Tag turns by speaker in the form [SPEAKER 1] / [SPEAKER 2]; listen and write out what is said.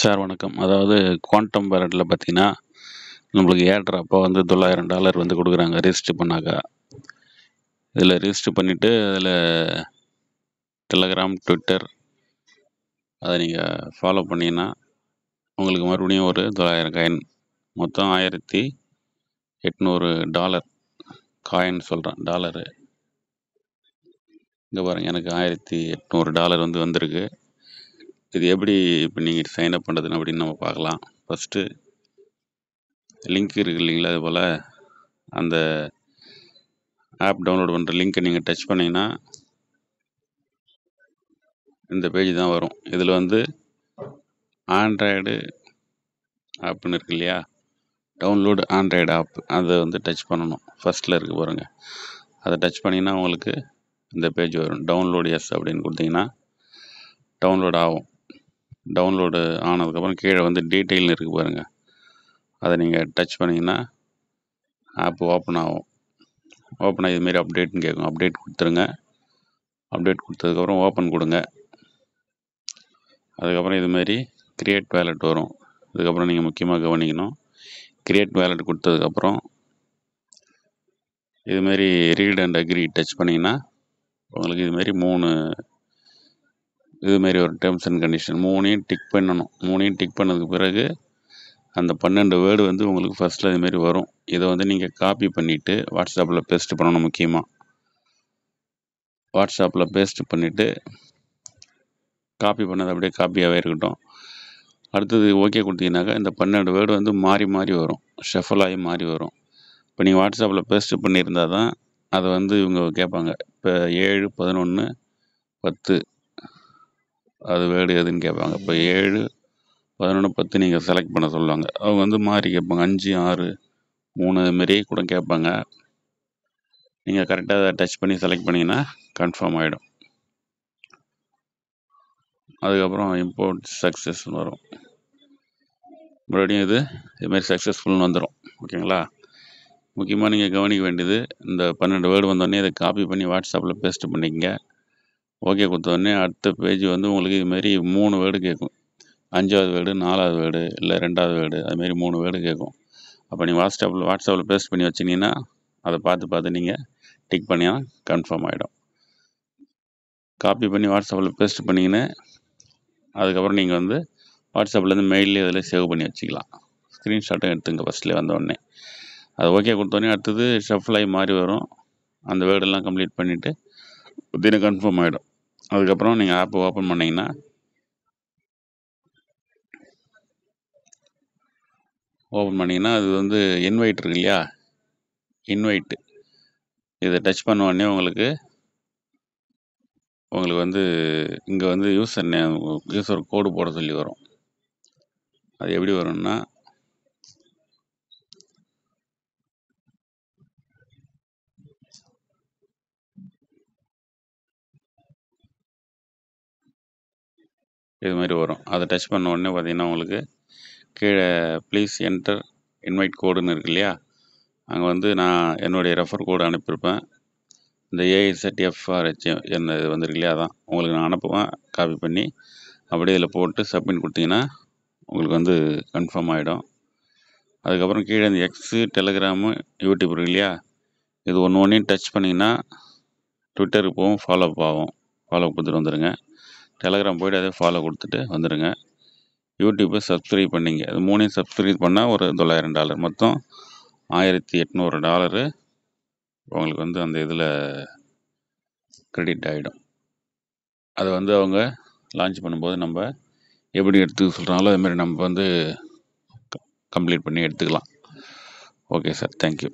[SPEAKER 1] Sir வணக்கம். அதாவது quantum வேலட்ல பார்த்தீங்கன்னா, நம்மளுக்கு ஏர்ட்ராப்பா வந்து $900 வந்து குடுக்குறாங்க ரெஜிஸ்டர் பண்ணாக்கா. இதில ரெஜிஸ்டர் பண்ணிட்டு, அதில Telegram, Twitter அத நீங்க ஃபாலோ பண்ணீங்கன்னா, உங்களுக்கு மறுபடியும் ஒரு 900 காயின் மொத்தம் $1800 காயின் சொல்றேன். டாலரு. இங்க பாருங்க எனக்கு $1800 வந்து வந்திருக்கு. இது எப்படி இப்ப நீங்க சைன் அப் பண்றதுன்னு அப்படின்னு நம்ம பார்க்கலாம். ஃபர்ஸ்ட்டு லிங்க் இருக்கு இல்லைங்களா? அதுபோல அந்த ஆப் டவுன்லோட் பண்ணுற லிங்க்கை நீங்கள் டச் பண்ணிங்கன்னா இந்த பேஜ் தான் வரும். இதில் வந்து ஆண்ட்ராய்டு ஆப்னு இருக்கு இல்லையா? டவுன்லோடு ஆண்ட்ராய்டு ஆப் அதை வந்து டச் பண்ணணும். ஃபஸ்ட்டில் இருக்குது பாருங்கள். அதை டச் பண்ணிங்கன்னா உங்களுக்கு இந்த பேஜ் வரும். டவுன்லோடு எஸ் அப்படின்னு கொடுத்தீங்கன்னா டவுன்லோட் ஆகும். டவுன்லோடு ஆனதுக்கப்புறம் கீழே வந்து டீட்டெயில்னு இருக்குது பாருங்கள். அதை நீங்கள் டச் பண்ணிங்கன்னா ஆப் ஓப்பன் ஆகும். ஓப்பன் ஆகி இதுமாரி அப்டேட்னு கேட்கும். அப்டேட் கொடுத்துருங்க. அப்டேட் கொடுத்ததுக்கப்புறம் ஓப்பன் கொடுங்க. அதுக்கப்புறம் இதுமாரி கிரியேட் வேலட் வரும். இதுக்கப்புறம் நீங்கள் முக்கியமாக கவனிக்கணும். கிரியேட் வேலட் கொடுத்ததுக்கப்புறம் இதுமாரி ரீட் அண்ட் அக்ரி டச் பண்ணிங்கன்னா உங்களுக்கு இதுமாரி இதுமாரி ஒரு டேர்ம்ஸ் அண்ட் கண்டிஷன் 3ஐயும் டிக் பண்ணணும். 3ஐயும் டிக் பண்ணதுக்கு பிறகு அந்த 12 வேர்டு வந்து உங்களுக்கு ஃபஸ்ட்டில் இதுமாரி வரும். இதை வந்து நீங்கள் காப்பி பண்ணிவிட்டு வாட்ஸ்அப்பில் பேஸ்ட் பண்ணணும். முக்கியமாக வாட்ஸ்அப்பில் பேஸ்ட் பண்ணிவிட்டு காப்பி பண்ணது அப்படியே காப்பியாகவே இருக்கட்டும். அடுத்தது ஓகே கொடுத்தீங்கன்னாக்கா இந்த 12 வேர்டு வந்து மாறி மாறி வரும். ஷஃபல் ஆகி மாறி வரும். இப்போ நீங்கள் வாட்ஸ்அப்பில் பேஸ்ட் பண்ணியிருந்தால் தான் அதை வந்து இவங்க கேட்பாங்க. இப்போ 7, 11, 10 அது வேர்டு எதுன்னு கேட்பாங்க. இப்போ 7, 11, 10 நீங்கள் செலக்ட் பண்ண சொல்லுவாங்க. அவங்க வந்து மாறி கேட்பாங்க. 5, 6, 3 அதுமாரி கூட கேட்பாங்க. நீங்கள் கரெக்டாக அதை டச் பண்ணி செலக்ட் பண்ணிங்கன்னா கன்ஃபார்ம் ஆகிடும். அதுக்கப்புறம் இம்போர்ட் சக்ஸஸ்ன்னு வரும். மறுபடியும் இதுமாரி சக்ஸஸ்ஃபுல்னு வந்துடும். ஓகேங்களா? முக்கியமாக நீங்கள் கவனிக்க வேண்டியது இந்த 12 வேர்டு வந்தோடனே இதை காப்பி பண்ணி வாட்ஸ்அப்பில் பேஸ்ட் பண்ணிக்கங்க. ஓகே கொடுத்தோடனே அடுத்த பேஜ் வந்து உங்களுக்கு இதுமாரி 3 வேர்டு கேட்கும். 5வது வேர்டு, 4வது வேர்டு, இல்லை 2வது வேர்டு, அதுமாரி 3 வேர்டு கேட்கும். அப்போ நீங்கள் வாட்ஸ்அப்பில் பேஸ்ட் பண்ணி வச்சிங்கன்னா அதை பார்த்து நீங்கள் டிக் பண்ணினா கன்ஃபார்ம் ஆகிடும். காப்பி பண்ணி வாட்ஸ்அப்பில் பேஸ்ட் பண்ணிங்கன்னு அதுக்கப்புறம் நீங்கள் வந்து வாட்ஸ்அப்லேருந்து மெயிலே இதில் சேவ் பண்ணி வச்சுக்கலாம். ஸ்க்ரீன்ஷாட்டும் எடுத்துங்க ஃபஸ்ட்லேயே வந்தோடனே. அது ஓகே கொடுத்தோடனே அடுத்தது ஷஃபில் ஆகி மாறி வரும். அந்த வேர்டெல்லாம் கம்ப்ளீட் பண்ணிவிட்டு தினம் கன்ஃபார்ம் ஆகிடும். அதுக்கப்புறம் நீங்கள் ஆப்பை ஓப்பன் பண்ணிங்கன்னா அது வந்து இன்வைட் இருக்கு இல்லையா? இன்வைட்டு இதை டச் பண்ண உடனே உங்களுக்கு வந்து இங்கே வந்து யூசர் கோடு போட சொல்லி வரும். அது எப்படி வரும்னா இது மாதிரி வரும். அதை டச் பண்ண உடனே பார்த்தீங்கன்னா உங்களுக்கு கீழே ப்ளீஸ் என்டர் இன்வைட் கோடுன்னு இருக்கு இல்லையா? அங்கே வந்து நான் என்னுடைய ரெஃபர் கோடு அனுப்பியிருப்பேன். இந்த AIZFRH என்ன இது வந்துருக்கு இல்லையா? அதான் உங்களுக்கு நான் அனுப்புவேன். காப்பி பண்ணி அப்படியே இதில் போட்டு சப்மிட் கொடுத்தீங்கன்னா உங்களுக்கு வந்து கன்ஃபார்ம் ஆகிடும். அதுக்கப்புறம் கீழே இந்த எக்ஸு, டெலகிராமு, யூடியூப் இருக்கு இல்லையா? இது ஒன்றையும் டச் பண்ணிங்கன்னா ட்விட்டருக்கு போகும், ஃபாலோ ஆகும். ஃபாலோ கொடுத்துட்டு வந்துடுங்க. டெலகிராம் போய்ட்டு அதே ஃபாலோ கொடுத்துட்டு வந்துடுங்க. யூடியூப்பை சப்ஸ்கிரைப் பண்ணிங்க. அது 3ஐயும் சப்ஸ்கிரைப் பண்ணால் ஒரு $900 மொத்தம் $1800 உங்களுக்கு வந்து அந்த இதில் கிரெடிட் ஆகிடும். அதை வந்து அவங்க லான்ச் பண்ணும்போது நம்ம எப்படி எடுத்துக்க சொல்கிறாங்களோ அதுமாரி நம்ம வந்து கம்ப்ளீட் பண்ணி எடுத்துக்கலாம். Okay sir, thank you.